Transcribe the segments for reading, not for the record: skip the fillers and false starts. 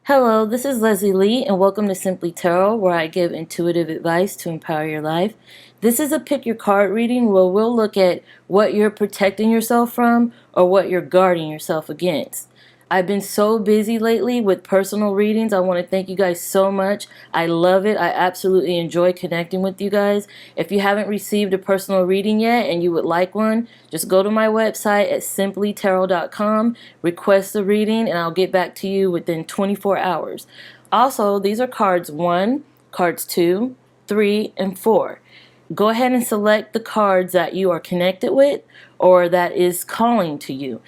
Hello, this is Leslie Lee, and welcome to Simplee Tarot, where I give intuitive advice to empower your life. This is a pick your card reading where we'll look at what you're protecting yourself from or what you're guarding yourself against. I've been so busy lately with personal readings. I want to thank you guys so much. I love it. I absolutely enjoy connecting with you guys. If you haven't received a personal reading yet and you would like one, just go to my website at simpleetarot.com, request a reading, and I'll get back to you within 24 hours. Also, these are cards 1, cards 2, 3, and 4. Go ahead and select the cards that you are connected with or that is calling to you.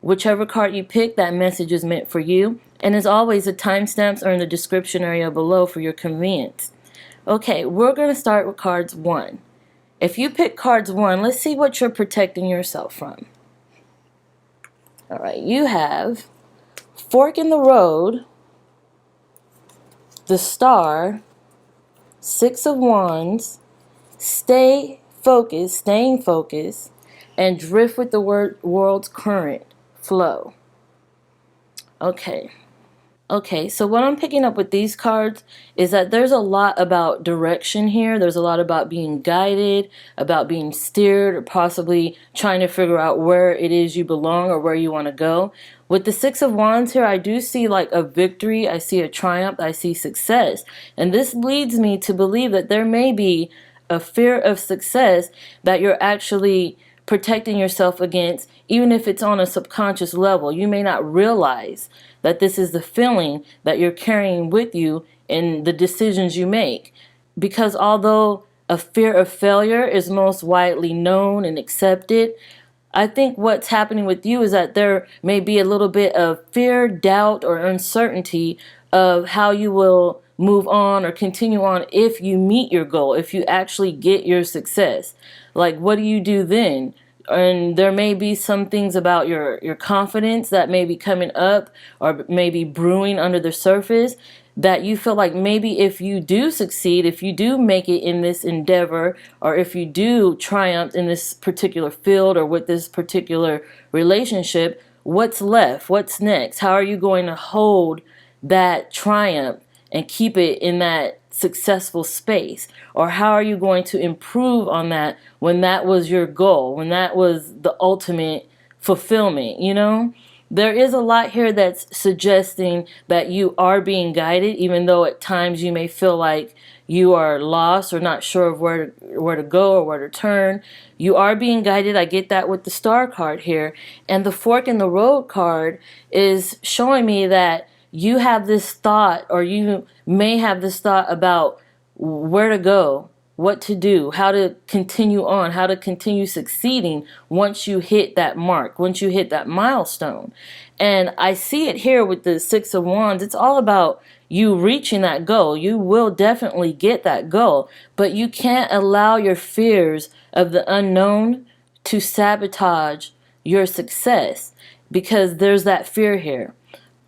Whichever card you pick, that message is meant for you. And as always, the timestamps are in the description area below for your convenience. Okay, we're going to start with cards 1. If you pick cards 1, let's see what you're protecting yourself from. Alright, you have Fork in the Road, the Star, Six of Wands, Staying focused, and Drift with the world's current. Flow. Okay, so what I'm picking up with these cards is that there's a lot about direction here. There's a lot about being guided, about being steered, or possibly trying to figure out where it is you belong or where you want to go. With the Six of Wands here, I do see like a victory. I see a triumph. I see success. And this leads me to believe that there may be a fear of success that you're actually protecting yourself against, even if it's on a subconscious level. You may not realize that this is the feeling that you're carrying with you in the decisions you make. Because although a fear of failure is most widely known and accepted, I think what's happening with you is that there may be a little bit of fear, doubt, or uncertainty of how you will move on or continue on if you meet your goal, if you actually get your success. Like, what do you do then? And there may be some things about your confidence that may be coming up or maybe brewing under the surface that you feel like maybe if you do succeed, if you do make it in this endeavor, or if you do triumph in this particular field or with this particular relationship, what's left? What's next? How are you going to hold that triumph and keep it in that successful space? Or how are you going to improve on that when that was your goal, when that was the ultimate fulfillment? You know, there is a lot here that's suggesting that you are being guided, even though at times you may feel like you are lost or not sure of where to go or where to turn. You are being guided. I get that with the Star card here. And the Fork in the Road card is showing me that you have this thought, or you may have this thought about where to go, what to do, how to continue on, how to continue succeeding once you hit that mark, once you hit that milestone. And I see it here with the Six of Wands. It's all about you reaching that goal. You will definitely get that goal, but you can't allow your fears of the unknown to sabotage your success, because there's that fear here.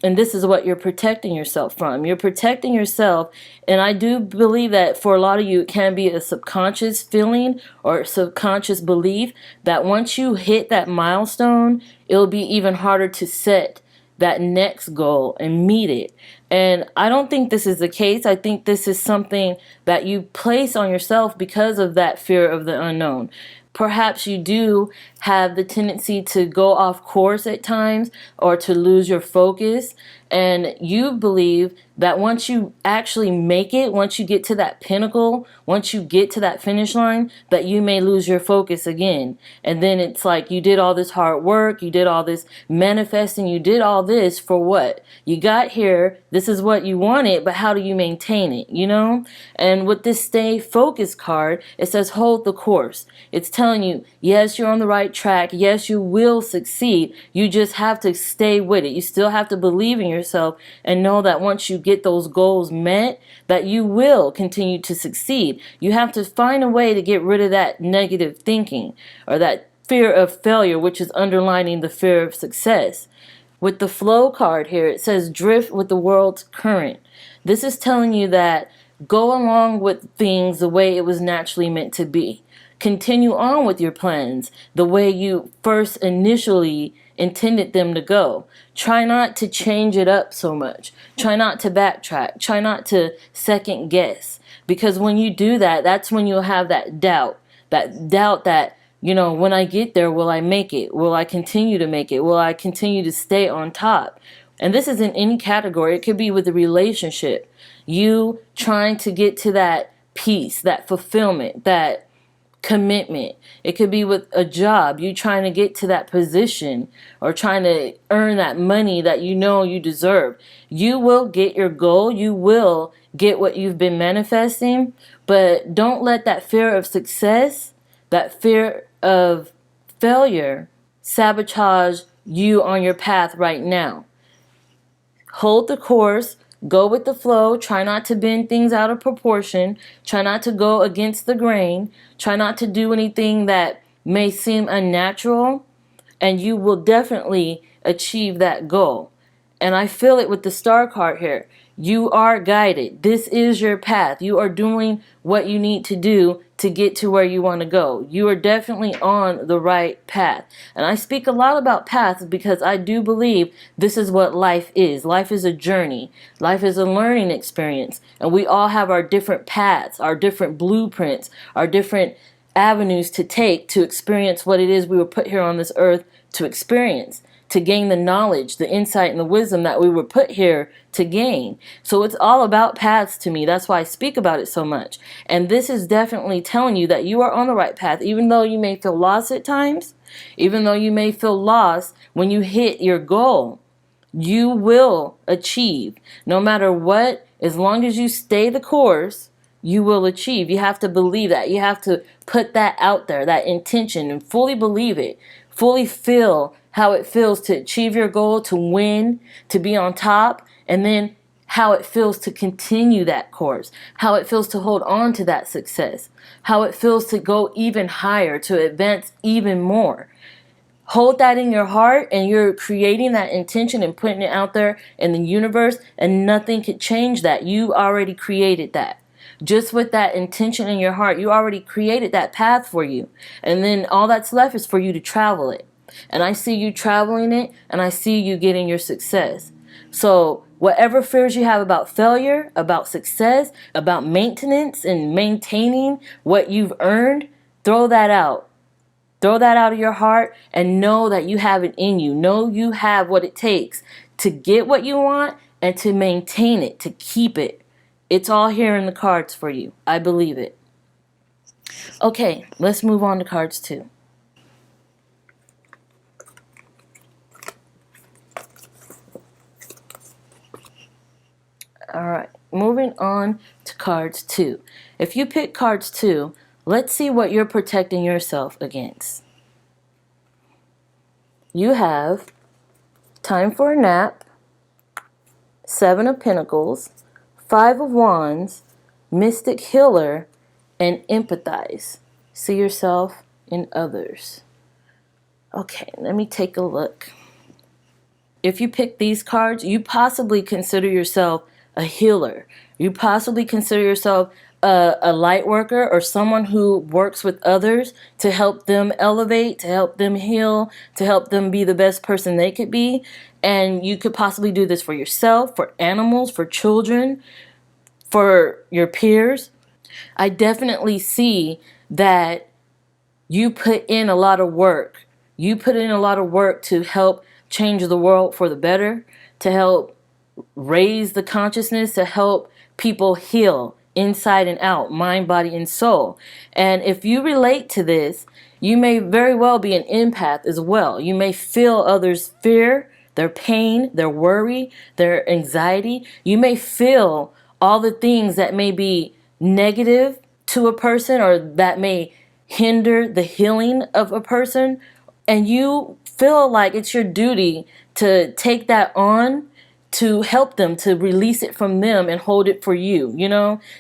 And this is what you're protecting yourself from. You're protecting yourself, and I do believe that for a lot of you, it can be a subconscious feeling or subconscious belief that once you hit that milestone, it'll be even harder to set that next goal and meet it. And I don't think this is the case. I think this is something that you place on yourself because of that fear of the unknown. Perhaps you do have the tendency to go off course at times or to lose your focus, and you believe that once you actually make it, once you get to that pinnacle, once you get to that finish line, that you may lose your focus again. And then it's like you did all this hard work, you did all this manifesting, you did all this for what? You got here, this is what you wanted, but how do you maintain it, you know? And with this Stay Focused card, it says hold the course. It's telling you, yes, you're on the right track, yes, you will succeed, you just have to stay with it. You still have to believe in yourself and know that once you get those goals met, that you will continue to succeed. You have to find a way to get rid of that negative thinking or that fear of failure, which is underlining the fear of success. With the Flow card here, it says drift with the world's current. This is telling you that go along with things the way it was naturally meant to be. Continue on with your plans the way you first initially intended them to go. Try not to change it up so much. Try not to backtrack. Try not to second guess. Because when you do that, that's when you'll have that doubt. That doubt that, when I get there, will I make it? Will I continue to make it? Will I continue to stay on top? And this is in any category. It could be with a relationship. You trying to get to that peace, that fulfillment, that commitment. It could be with a job. You trying to get to that position or trying to earn that money that you deserve. You will get your goal. You will get what you've been manifesting. But don't let that fear of success, that fear of failure, sabotage you on your path right now. Hold the course, go with the flow, try not to bend things out of proportion, try not to go against the grain, try not to do anything that may seem unnatural, and you will definitely achieve that goal. And I feel it with the star card here. You are guided. This is your path. You are doing what you need to do to get to where you want to go. You are definitely on the right path. And I speak a lot about paths because I do believe this is what life is. Life is a journey. Life is a learning experience. And we all have our different paths, our different blueprints, our different avenues to take to experience what it is we were put here on this earth to experience, to gain the knowledge, the insight, and the wisdom that we were put here to gain. So it's all about paths to me. That's why I speak about it so much. And this is definitely telling you that you are on the right path, even though you may feel lost at times, even though you may feel lost when you hit your goal. You will achieve. No matter what, as long as you stay the course, you will achieve. You have to believe that. You have to put that out there, that intention, and fully believe it. Fully feel how it feels to achieve your goal, to win, to be on top, and then how it feels to continue that course, how it feels to hold on to that success, how it feels to go even higher, to advance even more. Hold that in your heart, and you're creating that intention and putting it out there in the universe, and nothing could change that. You already created that. Just with that intention in your heart, you already created that path for you. And then all that's left is for you to travel it. And I see you traveling it, and I see you getting your success. So whatever fears you have about failure, about success, about maintenance and maintaining what you've earned, throw that out. Throw that out of your heart and know that you have it in you. Know you have what it takes to get what you want and to maintain it, to keep it. It's all here in the cards for you. I believe it. Okay, let's move on to cards 2. All right, moving on to cards 2. If you pick cards 2, let's see what you're protecting yourself against. You have time for a nap, 7 of Pentacles, 5 of Wands, Mystic Healer, and Empathize. See yourself in others. Okay, let me take a look. If you pick these cards, you possibly consider yourself a healer. You possibly consider yourself a light worker or someone who works with others to help them elevate, to help them heal, to help them be the best person they could be. And you could possibly do this for yourself, for animals, for children, for your peers. I definitely see that you put in a lot of work. You put in a lot of work to help change the world for the better, to help raise the consciousness, to help people heal inside and out, mind, body, and soul. And if you relate to this, you may very well be an empath as well. You may feel others' fear, their pain, their worry, their anxiety. You may feel all the things that may be negative to a person or that may hinder the healing of a person. And you feel like it's your duty to take that on, to help them, to release it from them and hold it for you,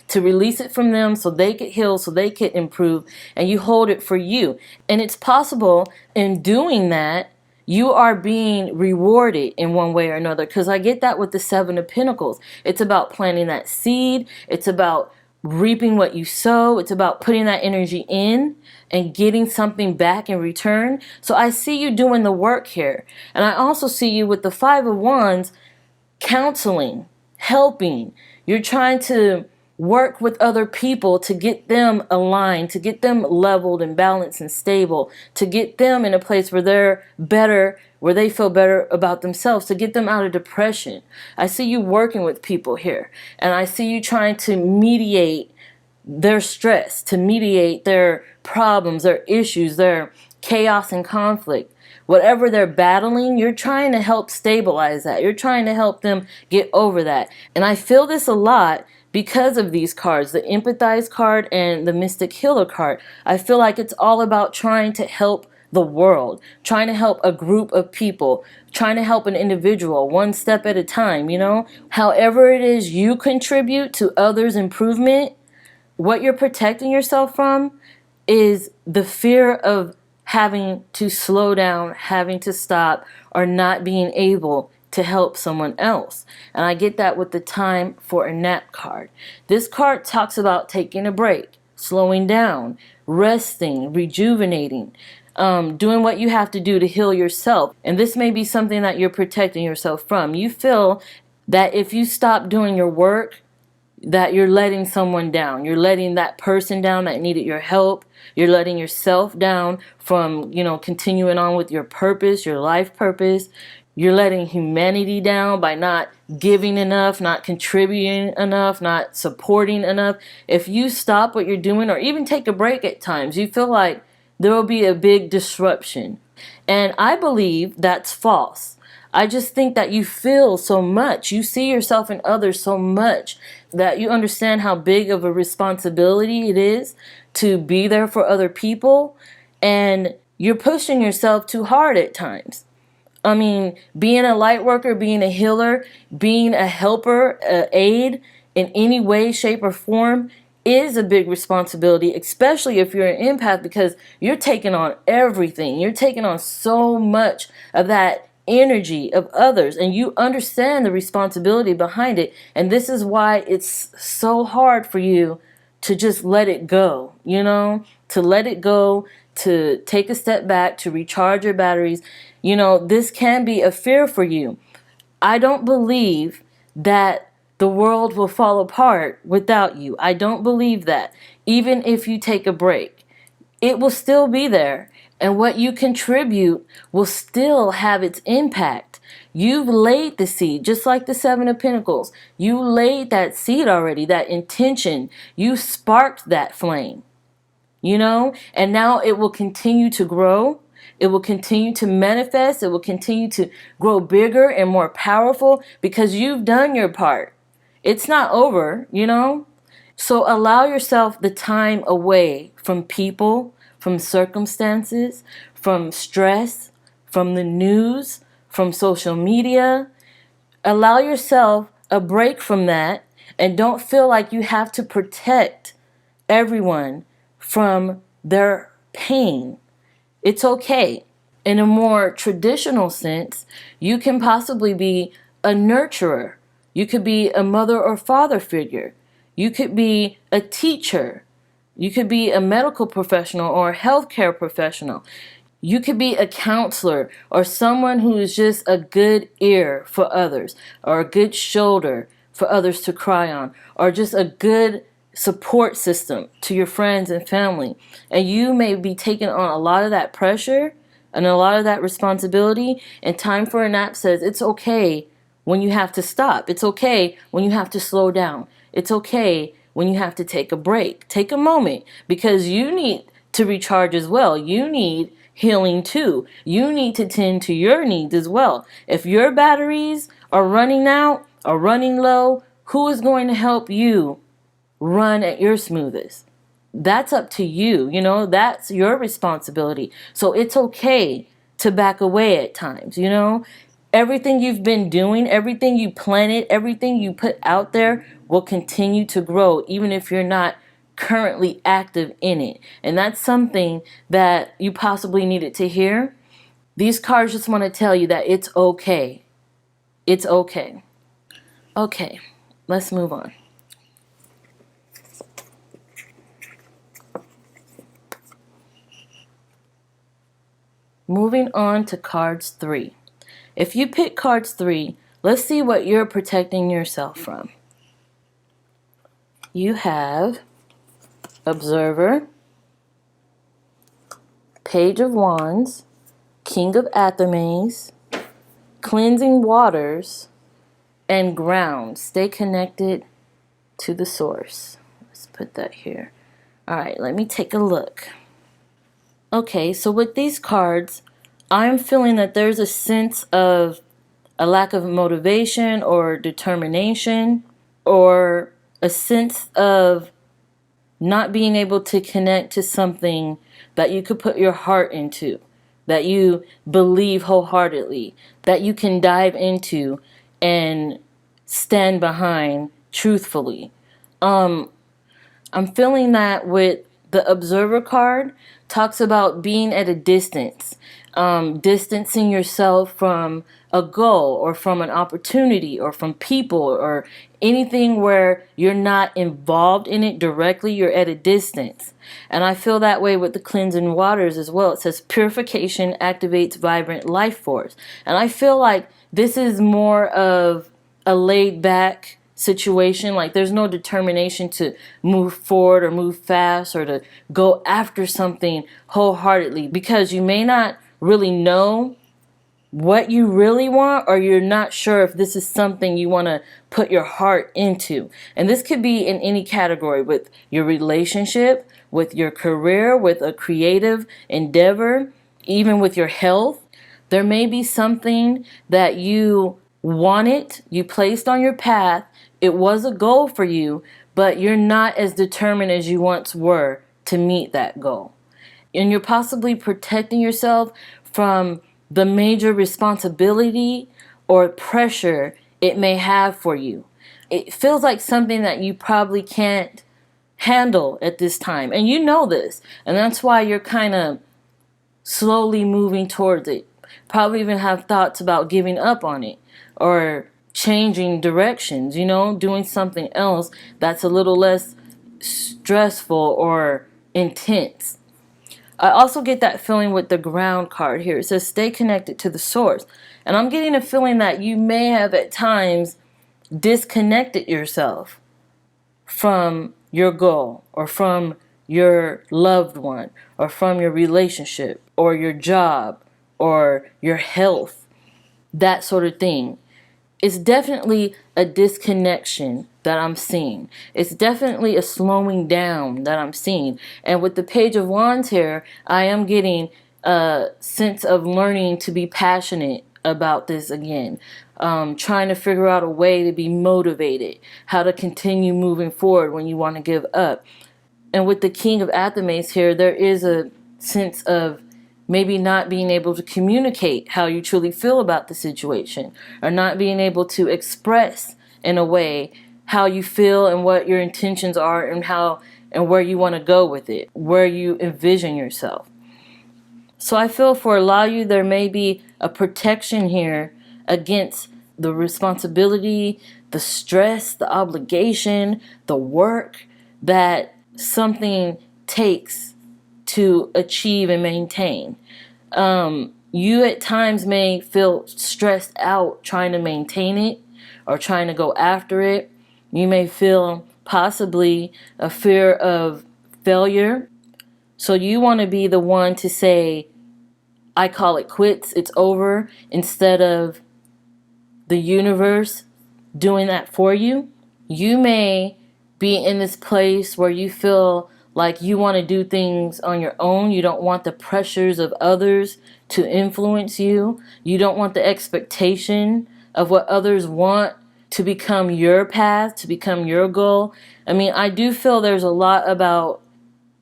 to release it from them so they could heal, so they could improve, and you hold it for you. And it's possible in doing that, you are being rewarded in one way or another, because I get that with the 7 of Pentacles. It's about planting that seed. It's about reaping what you sow. It's about putting that energy in and getting something back in return. So I see you doing the work here. And I also see you with the Five of Wands, counseling, helping. You're trying to work with other people to get them aligned, to get them leveled and balanced and stable, to get them in a place where they're better, where they feel better about themselves, to get them out of depression. I see you working with people here, and I see you trying to mediate their stress, to mediate their problems, their issues, their chaos and conflict. Whatever they're battling, you're trying to help stabilize that. You're trying to help them get over that. And I feel this a lot because of these cards, the Empathize card and the Mystic Healer card. I feel like it's all about trying to help the world, trying to help a group of people, trying to help an individual one step at a time, you know? However it is you contribute to others' improvement, what you're protecting yourself from is the fear of having to slow down, having to stop, or not being able to help someone else. And I get that with the Time for a Nap card. This card talks about taking a break, slowing down, resting, rejuvenating, doing what you have to do to heal yourself. And this may be something that you're protecting yourself from. You feel that if you stop doing your work, that you're letting someone down. You're letting that person down that needed your help. You're letting yourself down from, continuing on with your purpose, your life purpose. You're letting humanity down by not giving enough, not contributing enough, not supporting enough. If you stop what you're doing or even take a break at times, you feel like there will be a big disruption. And I believe that's false. I just think that you feel so much. You see yourself in others so much that you understand how big of a responsibility it is to be there for other people. And you're pushing yourself too hard at times. I mean, being a light worker, being a healer, being a helper, aid in any way, shape, or form is a big responsibility, especially if you're an empath, because you're taking on everything. You're taking on so much of that energy of others, and you understand the responsibility behind it. And this is why it's so hard for you to just let it go, to let it go, to take a step back, to recharge your batteries. This can be a fear for you. I don't believe that the world will fall apart without you. I don't believe that. Even if you take a break, it will still be there. And what you contribute will still have its impact. You've laid the seed, just like the Seven of Pentacles. You laid that seed already, that intention. You sparked that flame, and now it will continue to grow. It will continue to manifest. It will continue to grow bigger and more powerful because you've done your part. It's not over, So allow yourself the time away from people, from circumstances, from stress, from the news, from social media. Allow yourself a break from that, and don't feel like you have to protect everyone from their pain. It's okay. In a more traditional sense, you can possibly be a nurturer. You could be a mother or father figure. You could be a teacher. You could be a medical professional or a healthcare professional. You could be a counselor or someone who is just a good ear for others, or a good shoulder for others to cry on, or just a good support system to your friends and family. And you may be taking on a lot of that pressure and a lot of that responsibility. And Time for a Nap says it's okay when you have to stop. It's okay when you have to slow down. It's okay when you have to take a break. Take a moment, because you need to recharge as well. You need healing too. You need to tend to your needs as well. If your batteries are running out or running low, who is going to help you run at your smoothest? That's up to you. That's your responsibility. So it's okay to back away at times. Everything you've been doing, everything you planted, everything you put out there will continue to grow, even if you're not currently active in it. And that's something that you possibly needed to hear. These cards just want to tell you that it's okay. It's okay. Okay, let's move on. Moving on to cards 3. If you pick cards 3, let's see what you're protecting yourself from. You have Observer, Page of Wands, King of Athames, Cleansing Waters, and Ground. Stay connected to the source. Let's put that here. Alright, let me take a look. Okay, so with these cards, I'm feeling that there's a sense of a lack of motivation or determination, or a sense of not being able to connect to something that you could put your heart into, that you believe wholeheartedly, that you can dive into and stand behind truthfully. I'm feeling that with the Observer card, talks about being at a distance, distancing yourself from a goal or from an opportunity or from people or anything where you're not involved in it directly. You're at a distance. And I feel that way with the Cleansing Waters as well. It says purification activates vibrant life force. And I feel like this is more of a laid back situation. Like there's no determination to move forward or move fast or to go after something wholeheartedly, because you may not really know what you really want, or you're not sure if this is something you want to put your heart into. And this could be in any category, with your relationship, with your career, with a creative endeavor, even with your health. There may be something that you wanted, you placed on your path. It was a goal for you, but you're not as determined as you once were to meet that goal. And you're possibly protecting yourself from the major responsibility or pressure it may have for you. It feels like something that you probably can't handle at this time. And you know this. And that's why you're kind of slowly moving towards it. Probably even have thoughts about giving up on it or changing directions, doing something else that's a little less stressful or intense. I also get that feeling with the Ground card here. It says stay connected to the source. And I'm getting a feeling that you may have at times disconnected yourself from your goal or from your loved one or from your relationship or your job or your health, that sort of thing. It's definitely a disconnection that I'm seeing. It's definitely a slowing down that I'm seeing. And with the Page of Wands here, I am getting a sense of learning to be passionate about this again. Trying to figure out a way to be motivated, how to continue moving forward when you want to give up. And with the King of Athames here, there is a sense of maybe not being able to communicate how you truly feel about the situation, or not being able to express in a way how you feel and what your intentions are and how and where you want to go with it, where you envision yourself. So I feel for a lot of you, there may be a protection here against the responsibility, the stress, the obligation, the work that something takes to achieve and maintain. You at times may feel stressed out trying to maintain it or trying to go after it. You may feel possibly a fear of failure. So you want to be the one to say, I call it quits, it's over, instead of the universe doing that for you. You may be in this place where you feel like you want to do things on your own. You don't want the pressures of others to influence you. You don't want the expectation of what others want to become your path, to become your goal. I mean, I do feel there's a lot about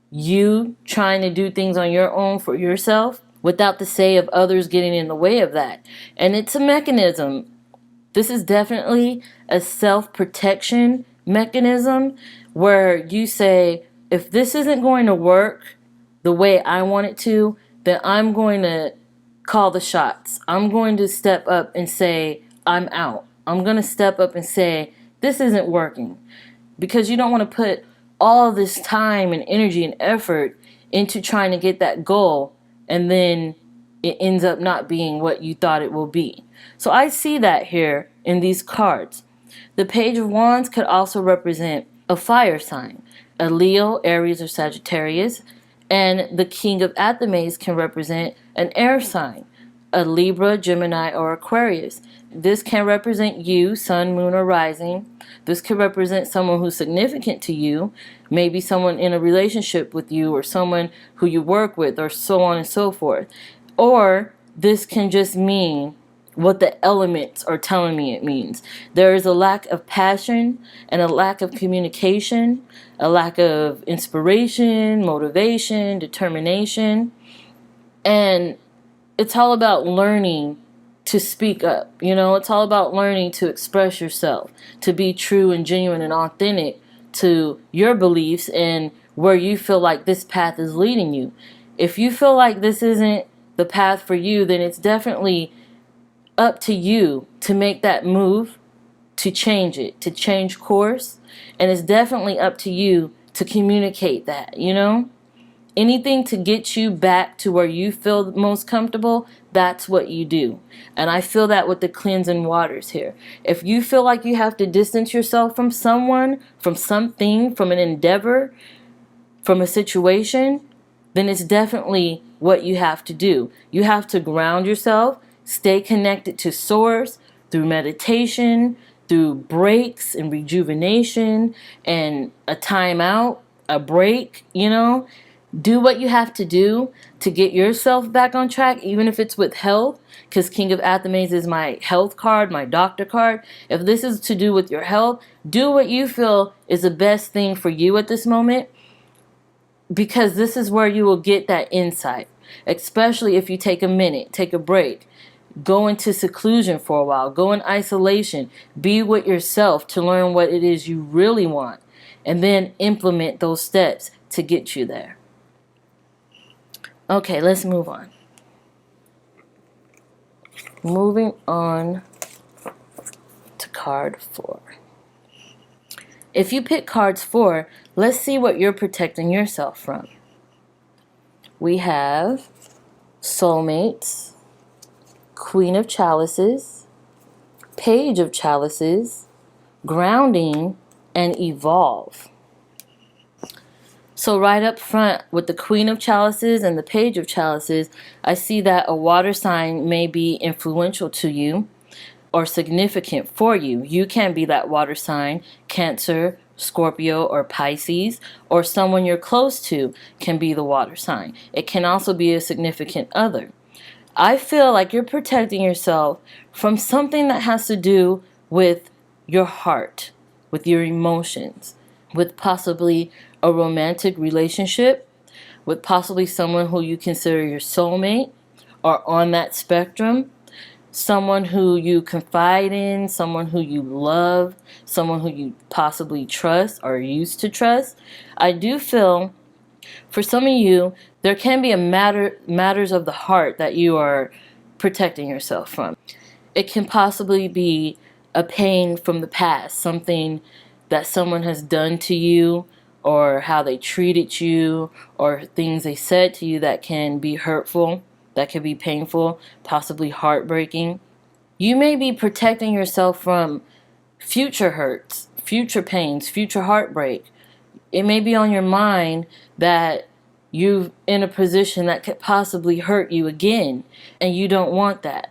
you trying to do things on your own for yourself without the say of others getting in the way of that. And it's a mechanism. This is definitely a self-protection mechanism where you say, if this isn't going to work the way I want it to, then I'm going to call the shots. I'm going to step up and say, I'm out. I'm going to step up and say, this isn't working. Because you don't want to put all this time and energy and effort into trying to get that goal, and then it ends up not being what you thought it will be. So I see that here in these cards. The Page of Wands could also represent a fire sign, a Leo, Aries, or Sagittarius, and the King of Athames can represent an air sign, a Libra, Gemini, or Aquarius. This can represent you, sun, moon, or rising. This could represent someone who's significant to you, maybe someone in a relationship with you, or someone who you work with, or so on and so forth. Or this can just mean what the elements are telling me it means. There is a lack of passion and a lack of communication, a lack of inspiration, motivation, determination. And it's all about learning to speak up. It's all about learning to express yourself, to be true and genuine and authentic to your beliefs and where you feel like this path is leading you. If you feel like this isn't the path for you, then it's definitely up to you to make that move, to change it, to change course. And it's definitely up to you to communicate that, Anything to get you back to where you feel most comfortable, that's what you do. And I feel that with the cleansing waters here. If you feel like you have to distance yourself from someone, from something, from an endeavor, from a situation, then it's definitely what you have to do. You have to ground yourself, stay connected to source through meditation, through breaks and rejuvenation and a timeout, a break, Do what you have to do to get yourself back on track, even if it's with health, because King of Athames is my health card, my doctor card. If this is to do with your health, do what you feel is the best thing for you at this moment, because this is where you will get that insight, especially if you take a minute, take a break, go into seclusion for a while, go in isolation, be with yourself to learn what it is you really want, and then implement those steps to get you there. Okay, let's move on. Moving on to card 4. If you pick cards 4, let's see what you're protecting yourself from. We have soulmates, Queen of Chalices, Page of Chalices, grounding, and evolve. So right up front with the Queen of Chalices and the Page of Chalices, I see that a water sign may be influential to you or significant for you. You can be that water sign, Cancer, Scorpio, or Pisces, or someone you're close to can be the water sign. It can also be a significant other. I feel like you're protecting yourself from something that has to do with your heart, with your emotions, with possibly a romantic relationship, with possibly someone who you consider your soulmate or on that spectrum, someone who you confide in, someone who you love, someone who you possibly trust or used to trust. I do feel for some of you, there can be matters of the heart that you are protecting yourself from. It can possibly be a pain from the past, something that someone has done to you, or how they treated you, or things they said to you that can be hurtful, that can be painful, possibly heartbreaking. You may be protecting yourself from future hurts, future pains, future heartbreak. It may be on your mind that you're in a position that could possibly hurt you again, and you don't want that.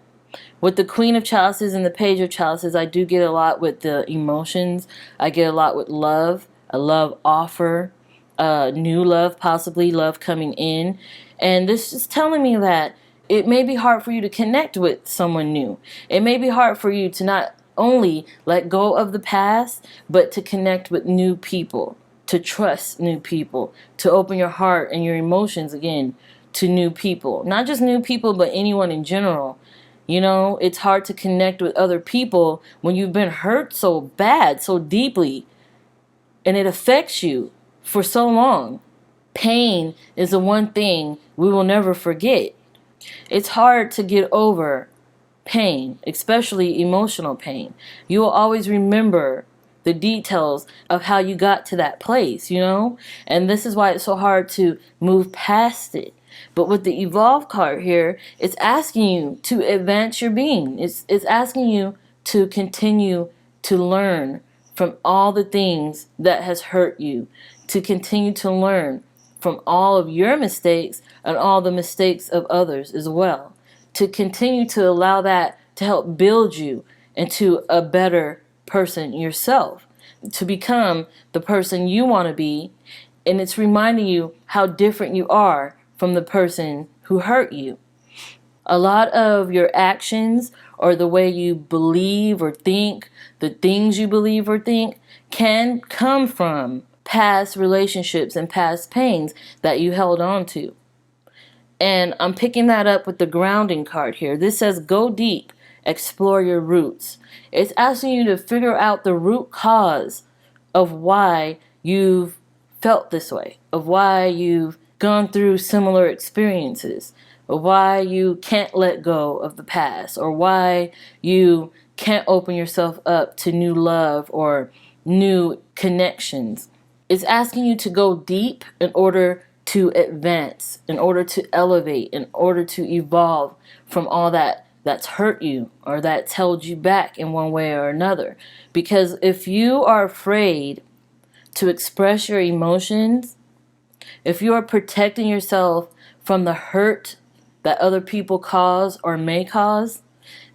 With the Queen of Chalices and the Page of Chalices, I do get a lot with the emotions. I get a lot with love, a love offer, new love, possibly love coming in. And this is telling me that it may be hard for you to connect with someone new. It may be hard for you to not only let go of the past, but to connect with new people, to trust new people, to open your heart and your emotions again to new people. Not just new people, but anyone in general. It's hard to connect with other people when you've been hurt so bad, so deeply, and it affects you for so long. Pain is the one thing we will never forget. It's hard to get over pain, especially emotional pain. You will always remember the details of how you got to that place, And this is why it's so hard to move past it. But with the evolve card here, it's asking you to advance your being. It's asking you to continue to learn from all the things that has hurt you, to continue to learn from all of your mistakes and all the mistakes of others as well, to continue to allow that to help build you into a better person yourself, to become the person you want to be. And it's reminding you how different you are from the person who hurt you. A lot of your actions or the way you believe or think, the things you believe or think, can come from past relationships and past pains that you held on to. And I'm picking that up with the grounding card here. This says, go deep, explore your roots. It's asking you to figure out the root cause of why you've felt this way, of why you've gone through similar experiences, of why you can't let go of the past, or why you can't open yourself up to new love or new connections. It's asking you to go deep in order to advance, in order to elevate, in order to evolve from all that's hurt you or that's held you back in one way or another. Because if you are afraid to express your emotions, if you are protecting yourself from the hurt that other people cause or may cause,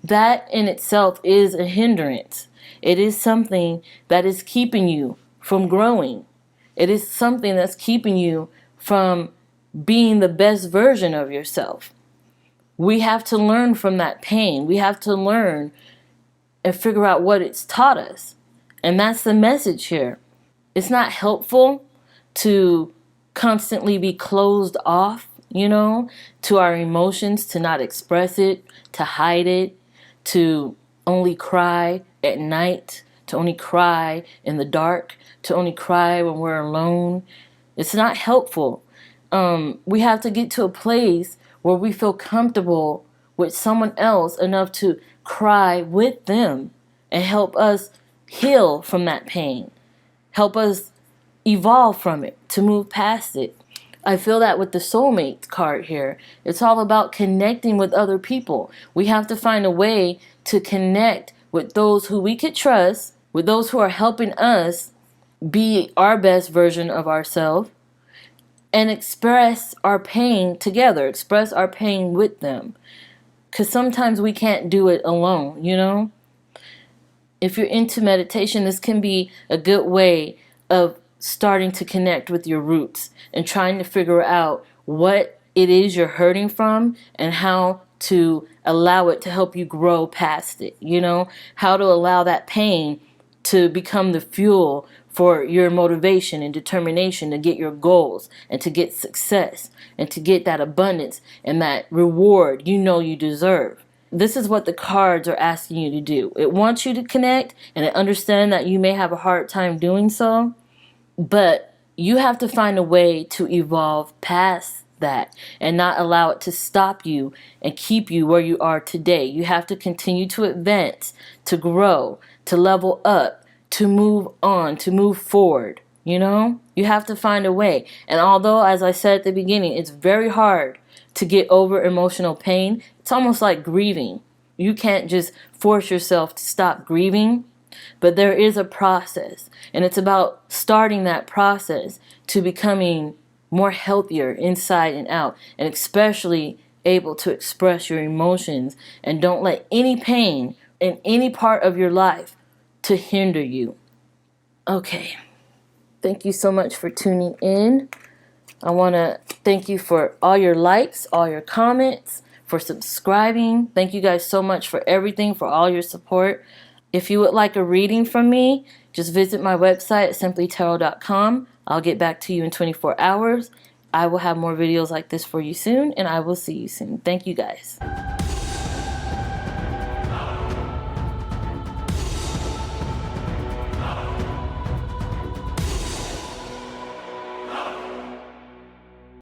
that in itself is a hindrance. It is something that is keeping you from growing. It is something that's keeping you from being the best version of yourself. We have to learn from that pain. We have to learn and figure out what it's taught us. And that's the message here. It's not helpful to constantly be closed off, to our emotions, to not express it, to hide it, to only cry at night, to only cry in the dark, to only cry when we're alone. It's not helpful. We have to get to a place where we feel comfortable with someone else enough to cry with them and help us heal from that pain, help us evolve from it, to move past it. I feel that with the soulmate card here. It's all about connecting with other people. We have to find a way to connect with those who we could trust, with those who are helping us be our best version of ourselves, and express our pain together, express our pain with them. Because sometimes we can't do it alone, If you're into meditation, this can be a good way of starting to connect with your roots and trying to figure out what it is you're hurting from and how to allow it to help you grow past it, how to allow that pain to become the fuel for your motivation and determination to get your goals and to get success and to get that abundance and that reward you deserve. This is what the cards are asking you to do. It wants you to connect, and I understand that you may have a hard time doing so, but you have to find a way to evolve past that and not allow it to stop you and keep you where you are today. You have to continue to advance, to grow, to level up, to move on, to move forward. You have to find a way. And although, as I said at the beginning, it's very hard to get over emotional pain, it's almost like grieving. You can't just force yourself to stop grieving, but there is a process, and it's about starting that process to becoming more healthier inside and out, and especially able to express your emotions, and don't let any pain in any part of your life to hinder you. Okay, thank you so much for tuning in. I want to thank you for all your likes, all your comments, for subscribing. Thank you guys so much for everything, for all your support. If you would like a reading from me, just visit my website at simpleetarot.com. I'll get back to you in 24 hours. I will have more videos like this for you soon, and I will see you soon. Thank you guys.